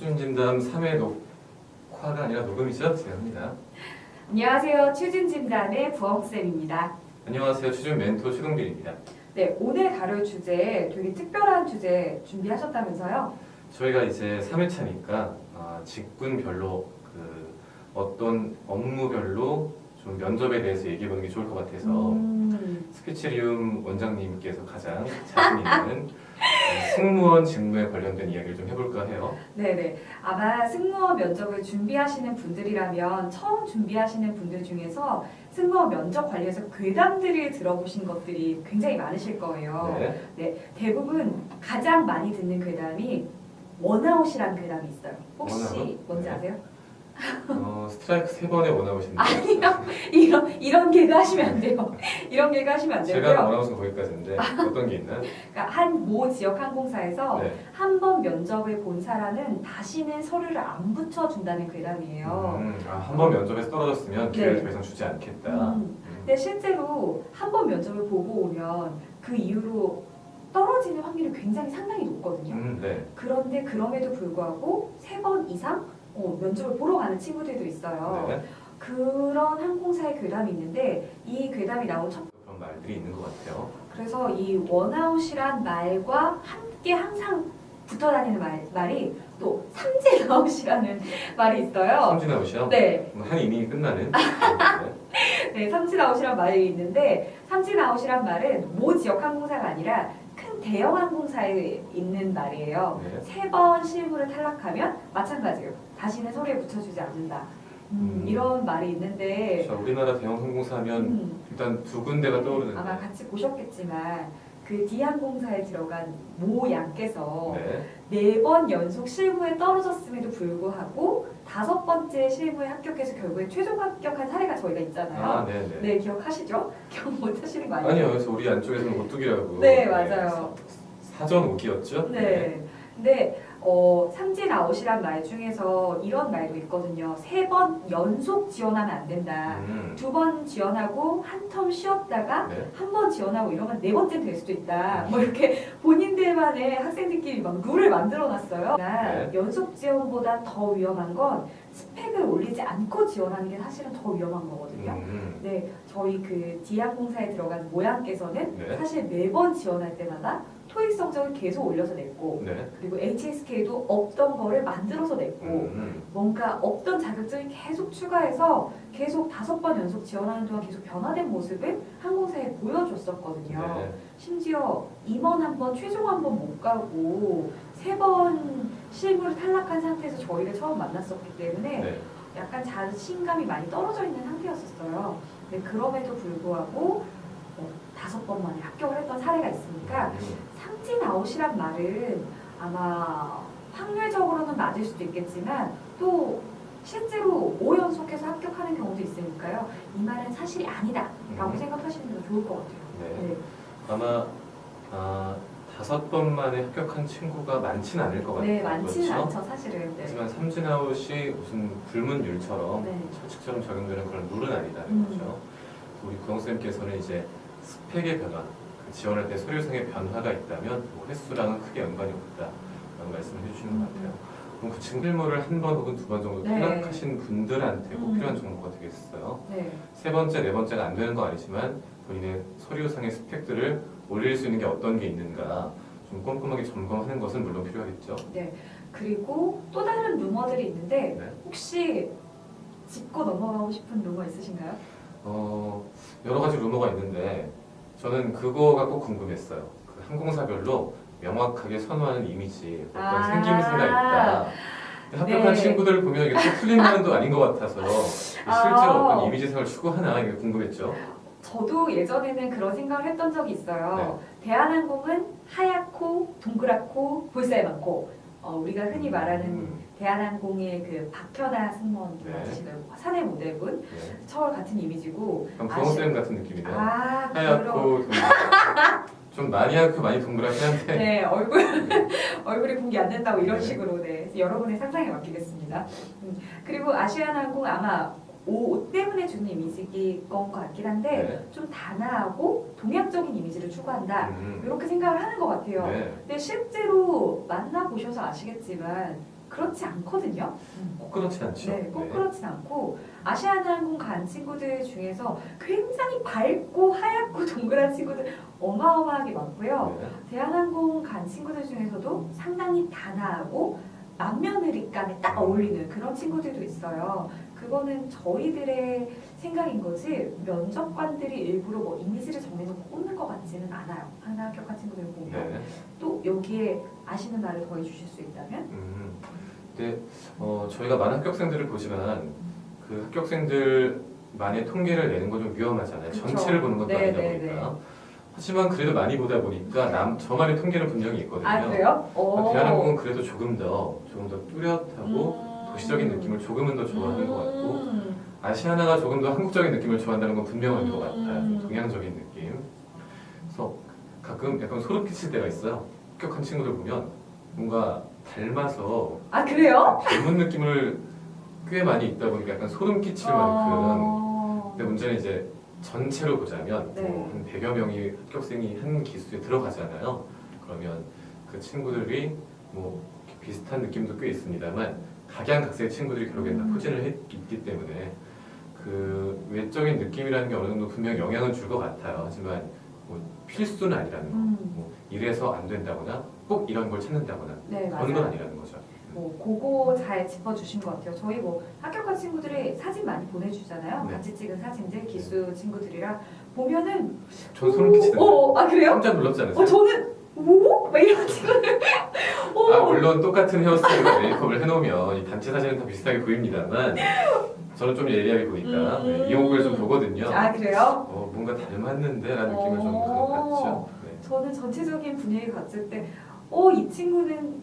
추진진담 3회 녹화가 아니라 녹음이죠? 진행합니다. 안녕하세요. 추진진담의 부엉쌤입니다. 안녕하세요. 추진 멘토 최동빈입니다. 네, 오늘 다룰 주제 되게 특별한 주제 준비하셨다면서요? 저희가 이제 3회차니까 직군별로 어떤 업무별로 좀 면접에 대해서 얘기해보는 게 좋을 것 같아서 스피치리움 원장님께서 가장 자신 있는 승무원 직무에 관련된 이야기를 좀 해볼까 해요. 네네. 아마 승무원 면접을 준비하시는 분들이라면 처음 준비하시는 분들 중에서 승무원 면접 관련해서 괴담들을 들어보신 것들이 굉장히 많으실 거예요. 네, 대부분 가장 많이 듣는 괴담이 원아웃이라는 괴담이 있어요. 혹시 원아웃? 뭔지 네. 아세요? 스트라이크 3번에 원아웃인데 아니요. 이런 개그 하시면 안 돼요. 이런 개그 하시면 안 되고요. 제가 원아웃은 거기까지인데 어떤 게 있나요? 그러니까 한 모 지역 항공사에서 네. 한 번 면접을 본 사람은 다시는 서류를 안 붙여준다는 괴담이에요. 한 번 면접에서 떨어졌으면 기회를 네. 더 이상 주지 않겠다. 근데 실제로 한 번 면접을 보고 오면 그 이후로 떨어지는 확률이 굉장히 상당히 높거든요. 네. 그런데 그럼에도 불구하고 3번 이상 면접을 보러 가는 친구들도 있어요. 네. 그런 항공사의 괴담이 있는데 이 괴담이 나온 첫 그런 말들이 있는 것 같아요. 그래서 이 원아웃이란 말과 함께 항상 붙어다니는 말이 또 삼진아웃이라는 말이 있어요. 삼진아웃이요? 네, 한 이닝이 끝나는. 네, 삼진아웃이란 말이 있는데 삼진아웃이란 말은 모 지역 항공사가 아니라 큰 대형 항공사에 있는 말이에요. 네. 3번 실무를 탈락하면 마찬가지예요. 다시는 서류에 붙여주지 않는다. 이런 말이 있는데 자, 우리나라 대형 항공사 하면 일단 두 군데가 떠오르는데. 아마 같이 보셨겠지만 그 D항공사에 들어간 모 양께서 네. 4번 연속 실무에 떨어졌음에도 불구하고 5번째 실무에 합격해서 결국에 최종 합격한 사례가 저희가 있잖아요. 네네. 네, 기억하시죠? 기억 못하시는 거 아니에요? 아니요, 그래서 우리 안쪽에서는 오뚜기라고. 네, 맞아요. 사전 오기였죠? 네. 근데 삼진아웃이란 말 중에서 이런 말도 있거든요. 3번 연속 지원하면 안 된다. 2번 지원하고 한 텀 쉬었다가 네. 한 번 지원하고 이러면 4번째 될 수도 있다. 뭐 이렇게 본인들만의 학생들끼리 막 룰을 만들어 놨어요. 네. 연속 지원보다 더 위험한 건 스펙을 올리지 않고 지원하는 게 사실은 더 위험한 거거든요. 네, 저희 그 D항공사에 들어간 모양께서는 네. 사실 매번 지원할 때마다 토익 성적을 계속 올려서 냈고 네. 그리고 HSK도 없던 거를 만들어서 냈고 뭔가 없던 자격증을 계속 추가해서 계속 5번 연속 지원하는 동안 계속 변화된 모습을 항공사에 보여줬었거든요. 네. 심지어 임원 한 번, 최종 한 번 못 가고 3번 실무를 탈락한 상태에서 저희를 처음 만났었기 때문에 네. 약간 자신감이 많이 떨어져 있는 상태였었어요. 근데 그럼에도 불구하고 5번 만에 합격을 했던 사례가 있으니까 삼진아웃이란 말은 아마 확률적으로는 맞을 수도 있겠지만 또 실제로 5연속해서 합격하는 경우도 있으니까요. 이 말은 사실이 아니다 라고 생각하시는 게 좋을 것 같아요. 네. 아마 5번 만에 합격한 친구가 많진 않을 것 같아요. 네, 많지는 그렇죠? 않죠 사실은. 네. 하지만 삼진아웃이 무슨 불문율처럼 네. 철칙처럼 적용되는 그런 룰은 아니다는 거죠. 우리 구영쌤께서는 이제 스펙의 변화, 그 지원할 때 서류상의 변화가 있다면 뭐 횟수랑은 크게 연관이 없다라는 말씀을 해주시는 것 같아요. 그럼 그 실무를 한 번 혹은 2번 정도 네. 탈락하신 분들한테 꼭 필요한 정보가 되겠어요. 네. 3번째, 4번째가 안 되는 건 아니지만 본인의 서류상의 스펙들을 올릴 수 있는 게 어떤 게 있는가 좀 꼼꼼하게 점검하는 것은 물론 필요하겠죠. 네. 그리고 또 다른 루머들이 있는데 네. 혹시 짚고 넘어가고 싶은 루머 있으신가요? 여러 가지 루머가 있는데 저는 그거가 꼭 궁금했어요. 그 항공사별로 명확하게 선호하는 이미지, 어떤 생김새가 있다. 합격한 네. 친구들을 보면 이게 또 틀린 말도 아닌 것 같아서 실제로 어떤 이미지상을 추구하나 이게 궁금했죠. 저도 예전에는 그런 생각을 했던 적이 있어요. 대한항공은 하얗고 동그랗고 볼살 많고 우리가 흔히 말하는 대한항공의 그 박현아 승무원 맞으시는 사내 모델분 저와 같은 이미지고 부엉쌤 같은 느낌이네요. 그럼 하얗고 좀 많이 하얗고 많이 동그랗긴 한데 네 얼굴이 공개 안 된다고 이런 식으로 네 여러분의 상상에 맡기겠습니다. 그리고 아시아나항공 아마 옷 때문에 주는 이미지일 것 같긴 한데 좀 단아하고 동양적인 이미지를 추구한다 이렇게 생각을 하는 것 같아요. 근데 실제로 만나보셔서 아시겠지만 그렇지 않거든요. 꼭 그렇지 않죠. 네, 꼭 그렇진 않고 아시아나항공 간 친구들 중에서 굉장히 밝고 하얗고 동그란 친구들 어마어마하게 많고요. 네. 대한항공 간 친구들 중에서도 상당히 단아하고 만면의리감에 딱 어울리는 그런 친구들도 있어요. 그거는 저희들의 생각인 거지 면접관들이 일부러 뭐 이미지를 정해서 꼽는 것 같지는 않아요. 상당 합격한 친구들 보면 네. 또 여기에 아시는 말을 더해 주실 수 있다면? 근데 저희가 많은 합격생들을 보지만 그 합격생들만의 통계를 내는 건 좀 위험하잖아요. 그쵸. 전체를 보는 것도 네, 아니다 네, 보니까. 하지만 그래도 많이 보다 보니까 저만의 통계는 분명히 있거든요. 아 그래요? 대한항공은 그래도 조금 더 뚜렷하고 도시적인 느낌을 조금은 더 좋아하는 것 같고 아시아나가 조금 더 한국적인 느낌을 좋아한다는 건 분명한 것 같아요. 좀 동양적인 느낌. 그래서 가끔 약간 소름 끼칠 때가 있어요. 합격한 친구들 보면 뭔가 닮아서 아 그래요? 닮은 느낌을 꽤 많이 있다 보니까 약간 소름 끼칠 만큼. 근데 문제는 이제 전체로 보자면 네. 한 100여 명이 합격생이 한 기수에 들어가잖아요. 그러면 그 친구들이 뭐 비슷한 느낌도 꽤 있습니다만 각양각색의 친구들이 결국엔 다 포진을 있기 때문에 그 외적인 느낌이라는 게 어느 정도 분명 영향은 줄 것 같아요. 하지만 뭐 필수는 아니라는 거. 뭐 이래서 안 된다거나 꼭 이런 걸 찾는다거나 네 그런 건 맞아요. 아니라는 거죠. 뭐 그거 잘 짚어주신 것 같아요. 저희 뭐 합격한 친구들이 사진 많이 보내주잖아요. 네. 같이 찍은 사진들 기수 친구들이랑 보면은 전 소름 끼치던데. 아 그래요? 깜짝 놀랍지 않으세요? 저는 오? 막 이런 친구들 아 물론 똑같은 헤어스타일과 메이크업을 해놓으면 이 단체 사진은 다 비슷하게 보입니다만 저는 좀 예리하게 보니까 네, 이용구를 좀 보거든요. 아 그래요? 뭔가 닮았는데 라는 느낌을 좀 받죠. 네. 저는 전체적인 분위기 봤을 때 이 친구는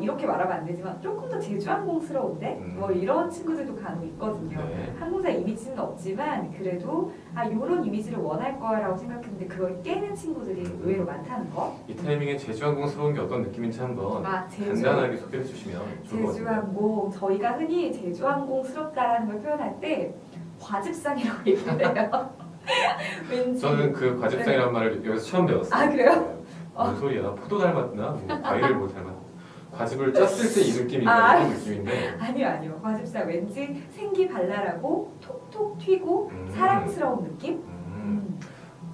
이렇게 말하면 안 되지만 조금 더 제주항공스러운데 뭐 이런 친구들도 간혹 있거든요. 네. 항공사 이미지는 없지만 그래도 이런 이미지를 원할 거라고 생각했는데 그걸 깨는 친구들이 의외로 많다는 거. 이 타이밍에 제주항공스러운 게 어떤 느낌인지 한번 제주. 간단하게 소개해 주시면 좋을 것 같아요. 제주항공 저희가 흔히 제주항공스럽다라는 걸 표현할 때 과즙상이라고 얘기를 해요. 왠지 저는 그 과즙상이라는 말을 여기서 처음 배웠어요. 아 그래요? 네. 뭔 소리야? 포도 닮았나? 뭐 과일을 뭐 닮았나? 과즙을 쪘을 때 이 느낌인가 이런 느낌인데 아니요. 과즙상 왠지 생기 발랄하고 톡톡 튀고 사랑스러운 느낌?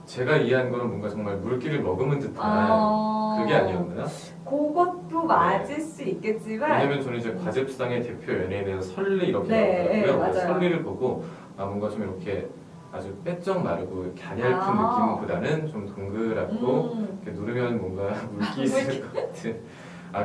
제가 이해한 거는 뭔가 정말 물기를 머금은 듯한 그게 아니었나? 그것도 맞을 수 있겠지만 왜냐면 저는 이제 과즙상의 대표 연예인은 설리 이렇게 네, 나오더라고요. 맞아요. 그래서 설리를 보고 뭔가 좀 이렇게 아주 빼쩍 마르고 이렇게 가냘픈 느낌보다는 좀 동그랗고 이렇게 누르면 뭔가 물기 있을 것 같은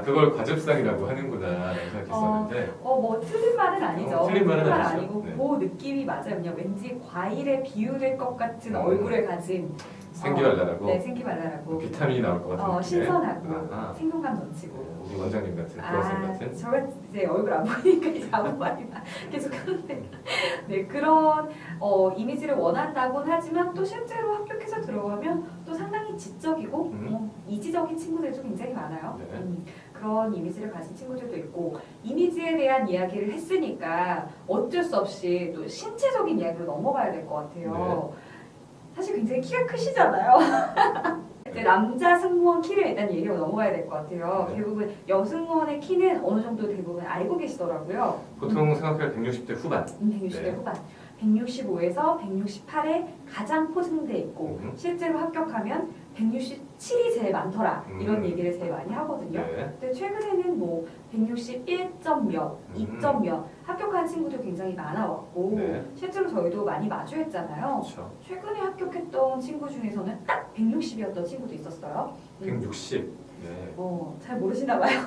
그걸 과즙상이라고 하는구나 생각했었는데 뭐 틀린 말은 아니죠. 틀린 말은 아니죠. 아니고 네. 그 느낌이 맞아요. 그냥 왠지 과일에 비유될 것 같은 얼굴을 가진 생기발랄하고 네, 생기발랄하고 비타민이 나올 것 같은 느낌. 신선하고 생동감 넘치고 우리 원장님 같은 교수님 같은 저가 이제 얼굴 안 보이니까 이제 아무 말이나 계속 하는데 네 그런 이미지를 원한다곤 하지만 또 실제로 합격해서 들어가면 또 상당히 지적이고 이지적인 친구들도 굉장히 많아요. 네. 그런 이미지를 가진 친구들도 있고 이미지에 대한 이야기를 했으니까 어쩔 수 없이 또 신체적인 이야기로 넘어가야 될 것 같아요. 사실 굉장히 키가 크시잖아요. 이제 남자 승무원 키를 일단 얘기하고 넘어가야 될 것 같아요. 네. 대부분 여승무원의 키는 어느 정도 대부분 알고 계시더라고요. 보통 생각할 160대 후반 160대 네. 후반. 165에서 168에 가장 포진돼 있고 실제로 합격하면 167이 제일 많더라 이런 얘기를 제일 많이 하거든요. 네. 근데 최근에는 뭐 161점 몇, 2점 몇 합격한 친구도 굉장히 많아왔고 네. 실제로 저희도 많이 마주했잖아요. 그렇죠. 최근에 합격했던 친구 중에서는 딱 160이었던 친구도 있었어요. 160 네. 잘 모르시나 봐요.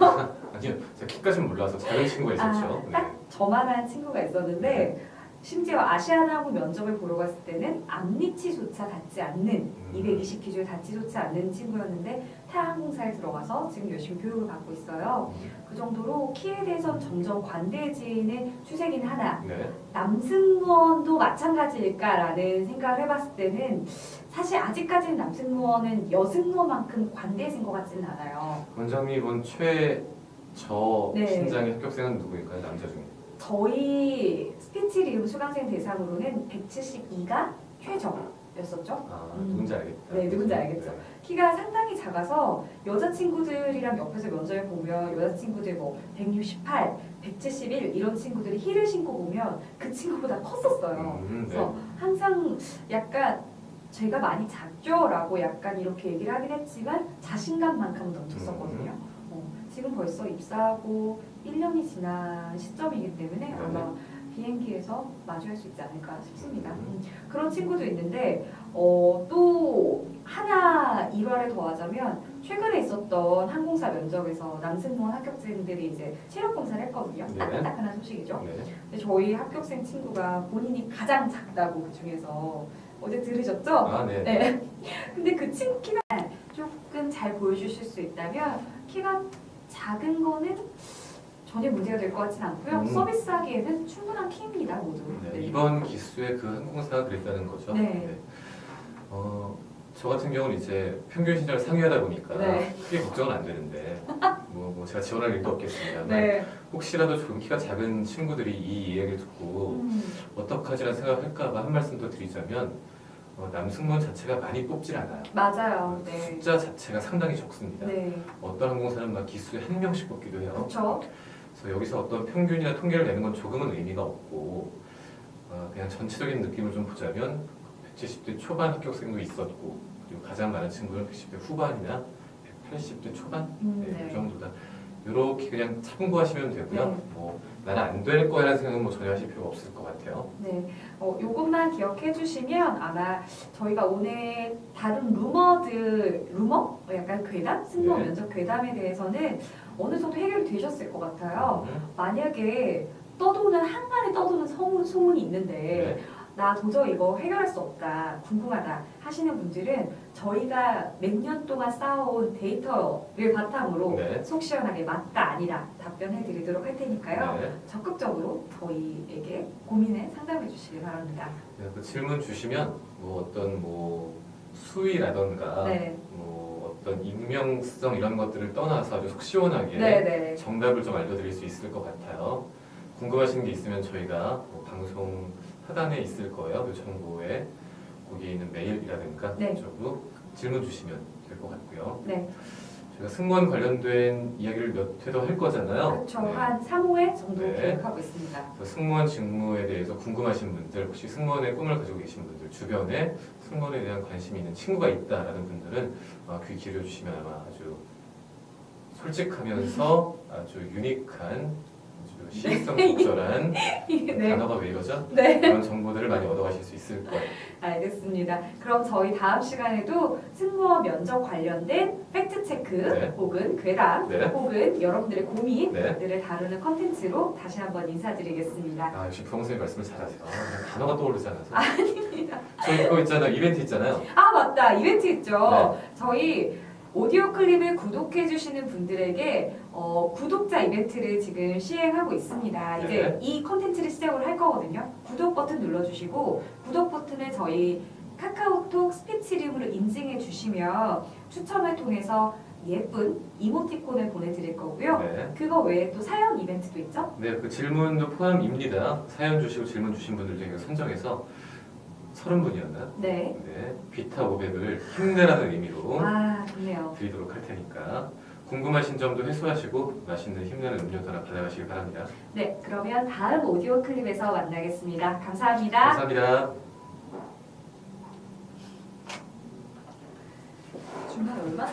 아니요 제가 키까지는 몰라서 작은 친구가 있었죠. 네. 딱 저만한 친구가 있었는데 심지어 아시아나항공 면접을 보러 갔을 때는 앞니치조차 닿지 않는 220 기준에 닿지 좋지 않는 친구였는데 타항공사에 들어가서 지금 열심히 교육을 받고 있어요. 그 정도로 키에 대해서는 점점 관대해지는 추세긴 하나 네. 남승무원도 마찬가지일까라는 생각을 해봤을 때는 사실 아직까지는 남승무원은 여승무원만큼 관대해진 것 같지는 않아요. 원장님 이번 최저 네. 신장의 합격생은 누구일까요? 남자 중에? 저희 스피치 리움 수강생 대상으로는 172가 최저. 친구였었죠. 누군지 알겠다. 네, 누군지 알겠죠. 네. 키가 상당히 작아서 여자친구들이랑 옆에서 면접을 보면 여자친구들 뭐 168, 171 이런 친구들이 힐을 신고 보면 그 친구보다 컸었어요. 네. 그래서 항상 약간 제가 많이 작죠라고 약간 이렇게 얘기를 하긴 했지만 자신감만큼은 넘쳤었거든요. 지금 벌써 입사하고 1년이 지난 시점이기 때문에 아마 비행기에서 마주할 수 있지 않을까 싶습니다. 그런 친구도 있는데 또 하나 일화를 더하자면 최근에 있었던 항공사 면접에서 남승무원 합격생들이 이제 체력 검사를 했거든요. 네. 따끈따끈한 소식이죠. 네. 근데 저희 합격생 친구가 본인이 가장 작다고 그 중에서 어제 들으셨죠? 네. 네. 근데 그 친구 키가 조금 잘 보여주실 수 있다면 키가 작은 거는 전혀 문제가 될 것 같지는 않고요. 서비스하기에는 충분한 키입니다, 모두. 네. 이번 기수에 그 항공사가 그랬다는 거죠. 네. 저 같은 경우는 이제 평균 시절 상위하다 보니까 네. 크게 걱정은 안 되는데 뭐 제가 지원할 일도 없겠습니다만 네. 혹시라도 조금 키가 작은 친구들이 이 이야기를 듣고 어떡하지라는 생각할까봐 한 말씀 더 드리자면 남승무원 자체가 많이 뽑질 않아요. 맞아요. 네. 숫자 자체가 상당히 적습니다. 네. 어떤 항공사는 막 기수에 한 명씩 뽑기도 해요. 그렇죠. 그래서 여기서 어떤 평균이나 통계를 내는 건 조금은 의미가 없고 그냥 전체적인 느낌을 좀 보자면 170대 초반 합격생도 있었고 그리고 가장 많은 친구는 110대 후반이나 180대 초반 이 정도다. 이렇게 그냥 참고하시면 되고요. 네. 뭐 나는 안 될 거야라는 생각은 뭐 전혀 하실 필요가 없을 것 같아요. 네, 요것만 기억해 주시면 아마 저희가 오늘 다른 루머? 약간 괴담? 승무원 네. 면접 괴담에 대해서는 어느 정도 해결이 되셨을 것 같아요. 만약에 한간에 떠도는 소문이 있는데 네. 나 도저히 이거 해결할 수 없다, 궁금하다 하시는 분들은 저희가 몇 년 동안 쌓아온 데이터를 바탕으로 네. 속 시원하게 맞다 아니다 답변해 드리도록 할 테니까요. 네. 적극적으로 저희에게 고민에 상담해 주시기 바랍니다. 네, 그 질문 주시면 뭐 어떤 뭐 수위라던가 네. 뭐 어떤 익명성 이런 것들을 떠나서 아주 속 시원하게 네. 정답을 좀 알려드릴 수 있을 것 같아요. 궁금하신 게 있으면 저희가 뭐 방송 하단에 있을 거예요. 그 정보에 거기에 있는 메일이라든가 네. 그쪽으로 질문 주시면 될 것 같고요. 네. 저희가 승무원 관련된 이야기를 몇 회도 할 거잖아요. 그렇죠. 네. 한 3회 정도 네. 계획하고 있습니다. 그래서 승무원 직무에 대해서 궁금하신 분들, 혹시 승무원의 꿈을 가지고 계신 분들, 주변에 승무원에 대한 관심이 있는 친구가 있다라는 분들은 귀 기울여주시면 아마 아주 솔직하면서 아주 유니크한 아주 시의성 적절한 네. 단어가 왜 이거죠? 네. 그런 정보들을 많이 얻어가실 수 있을 거예요. 알겠습니다. 그럼 저희 다음 시간에도 승무원 면접 관련된 팩트체크 네. 혹은 괴담 네. 혹은 여러분들의 고민들을 네. 다루는 컨텐츠로 다시 한번 인사드리겠습니다. 역시 부엉선생님 말씀을 잘하세요. 그냥 단어가 떠오르지 않아서. 아닙니다. 저희 그거 있잖아요. 이벤트 있잖아요. 아 맞다. 이벤트 있죠. 네. 저희 오디오 클립을 구독해 주시는 분들에게 구독자 이벤트를 지금 시행하고 있습니다. 이제 네. 이 컨텐츠를 시작을 할 거거든요. 구독 버튼 눌러주시고 구독 버튼을 저희 카카오톡 스피치룸으로 인증해 주시면 추첨을 통해서 예쁜 이모티콘을 보내드릴 거고요. 네. 그거 외에 또 사연 이벤트도 있죠? 네, 그 질문도 포함입니다. 사연 주시고 질문 주신 분들 중에 선정해서 30분이었나요? 네. 네, 비타 500을 힘내라는 의미로 아 좋네요. 드리도록 할 테니까 궁금하신 점도 해소하시고 맛있는 힘내는 음료도 하나 받아가시길 바랍니다. 네, 그러면 다음 오디오 클립에서 만나겠습니다. 감사합니다. 감사합니다. 중간에 얼마?